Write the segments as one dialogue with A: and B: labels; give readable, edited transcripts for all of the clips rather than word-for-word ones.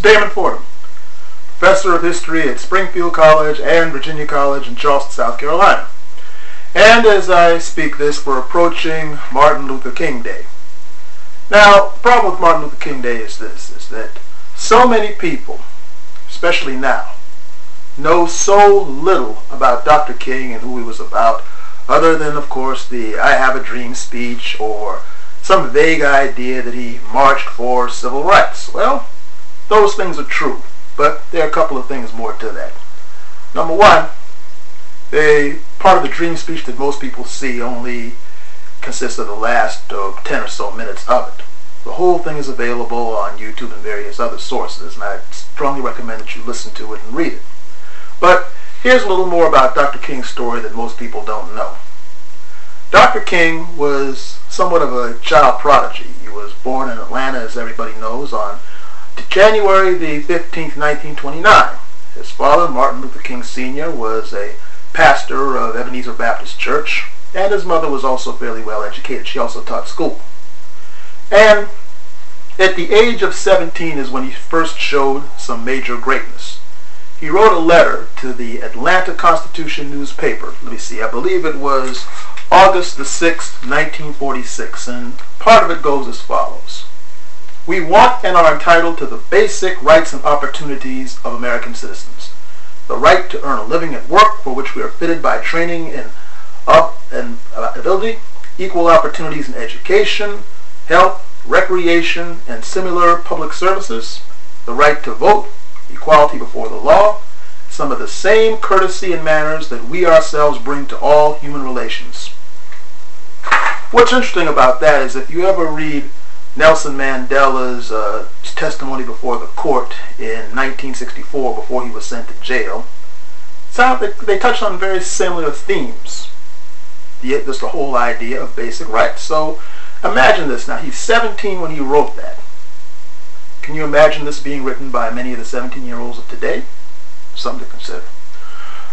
A: Damon Fordham, professor of history at Springfield College and Virginia College in Charleston, South Carolina. And as I speak this, we're approaching Martin Luther King Day. Now, the problem with Martin Luther King Day is this, is that so many people, especially now, know so little about Dr. King and who he was about, other than, of course, the I Have a Dream speech or some vague idea that he marched for civil rights. Well, those things are true, but there are a couple of things more to that. Number one, a part of the dream speech that most people see only consists of the last 10 or so minutes of it. The whole thing is available on YouTube and various other sources, and I strongly recommend that you listen to it and read it. But here's a little more about Dr. King's story that most people don't know. Dr. King was somewhat of a child prodigy. He was born in Atlanta, as everybody knows, on January the 15th, 1929. His father, Martin Luther King Sr., was a pastor of Ebenezer Baptist Church, and his mother was also fairly well educated. She also taught school. And at the age of 17 is when he first showed some major greatness. He wrote a letter to the Atlanta Constitution newspaper. Let me see, I believe it was August the 6th, 1946, and part of it goes as follows. We want and are entitled to the basic rights and opportunities of American citizens. The right to earn a living at work for which we are fitted by training and ability, equal opportunities in education, health, recreation, and similar public services, the right to vote, equality before the law, some of the same courtesy and manners that we ourselves bring to all human relations. What's interesting about that is if you ever read Nelson Mandela's testimony before the court in 1964 before he was sent to jail, they touched on very similar themes. There's the whole idea of basic rights. So imagine this now. He's 17 when he wrote that. Can you imagine this being written by many of the 17-year-olds of today? Something to consider.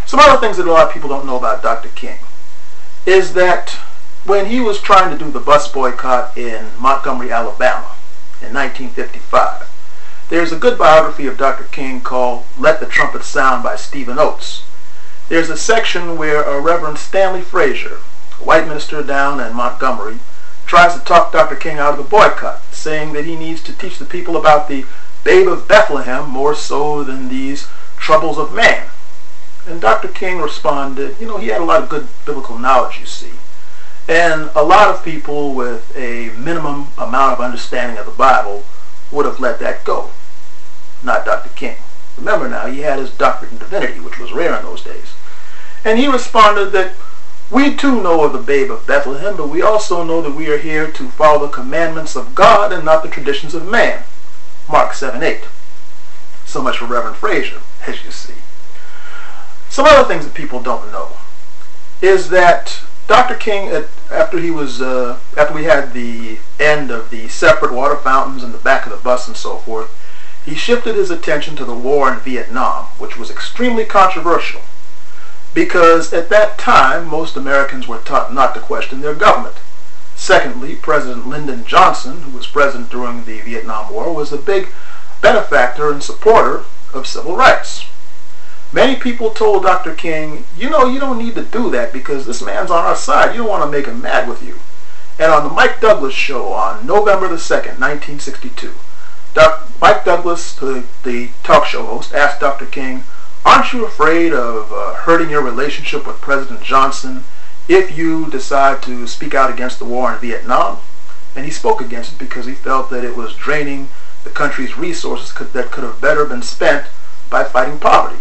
A: Some other things that a lot of people don't know about Dr. King is that when he was trying to do the bus boycott in Montgomery, Alabama in 1955, there's a good biography of Dr. King called Let the Trumpet Sound by Stephen Oates. There's a section where a Reverend Stanley Frazier, a white minister down in Montgomery, tries to talk Dr. King out of the boycott, saying that he needs to teach the people about the babe of Bethlehem more so than these troubles of man. And Dr. King responded, he had a lot of good biblical knowledge, you see. And a lot of people with a minimum amount of understanding of the Bible would have let that go. Not Dr. King. Remember now, he had his doctorate in divinity, which was rare in those days. And he responded that we too know of the babe of Bethlehem, but we also know that we are here to follow the commandments of God and not the traditions of man. Mark 7:8. So much for Reverend Frazier, as you see. Some other things that people don't know is that Dr. King, after we had the end of the separate water fountains in the back of the bus and so forth, he shifted his attention to the war in Vietnam, which was extremely controversial because at that time most Americans were taught not to question their government. Secondly, President Lyndon Johnson, who was president during the Vietnam War, was a big benefactor and supporter of civil rights. Many people told Dr. King, you don't need to do that because this man's on our side. You don't want to make him mad with you. And on the Mike Douglas show on November the 2nd, 1962, Mike Douglas, the talk show host, asked Dr. King, aren't you afraid of hurting your relationship with President Johnson if you decide to speak out against the war in Vietnam? And he spoke against it because he felt that it was draining the country's resources that could have better been spent by fighting poverty.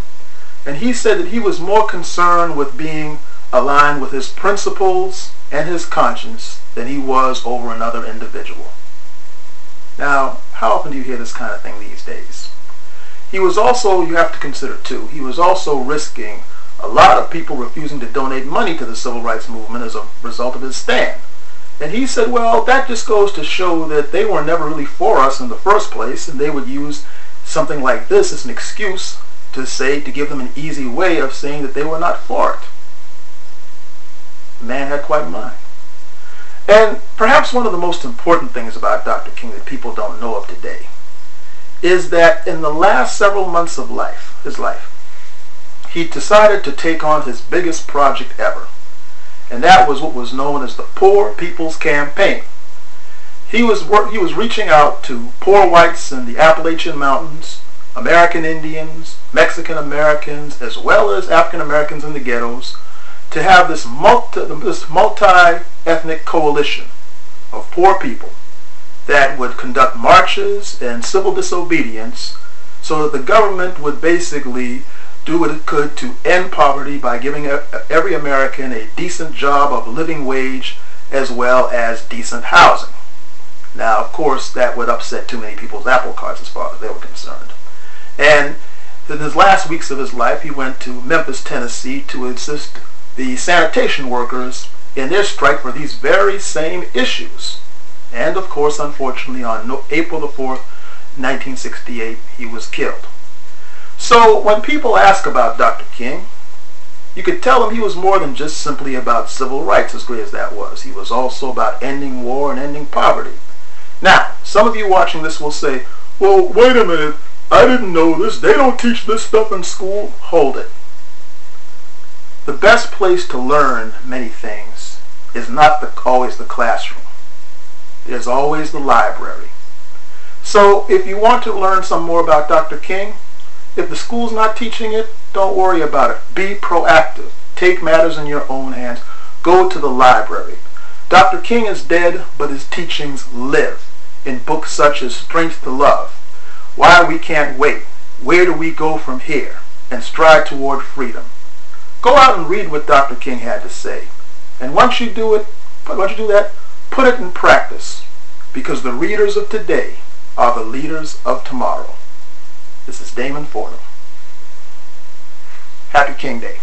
A: And he said that he was more concerned with being aligned with his principles and his conscience than he was over another individual. Now, how often do you hear this kind of thing these days? He was also, you have to consider too, he was also risking a lot of people refusing to donate money to the civil rights movement as a result of his stand. And he said, well, that just goes to show that they were never really for us in the first place, and they would use something like this as an excuse to give them an easy way of saying that they were not for it. The man had quite a mind. And perhaps one of the most important things about Dr. King that people don't know of today is that in the last several months of his life, he decided to take on his biggest project ever. And that was what was known as the Poor People's Campaign. He was reaching out to poor whites in the Appalachian Mountains, American Indians, Mexican Americans, as well as African Americans in the ghettos, to have this multi-ethnic coalition of poor people that would conduct marches and civil disobedience so that the government would basically do what it could to end poverty by giving every American a decent job of living wage as well as decent housing. Now, of course, that would upset too many people's apple carts as far as they were concerned. And in his last weeks of his life, he went to Memphis, Tennessee to assist the sanitation workers in their strike for these very same issues. And of course, unfortunately, on April the 4th, 1968, he was killed. So when people ask about Dr. King, you could tell them he was more than just simply about civil rights, as great as that was. He was also about ending war and ending poverty. Now, some of you watching this will say, well, wait a minute, I didn't know this. They don't teach this stuff in school. Hold it. The best place to learn many things is not always the classroom. There's always the library. So if you want to learn some more about Dr. King, if the school's not teaching it, don't worry about it. Be proactive. Take matters in your own hands. Go to the library. Dr. King is dead, but his teachings live in books such as Strength to Love, Why We Can't Wait, Where Do We Go From Here, and Stride Toward Freedom. Go out and read what Dr. King had to say. And once you do that, put it in practice, because the readers of today are the leaders of tomorrow. This is Damon Fordham. Happy King Day.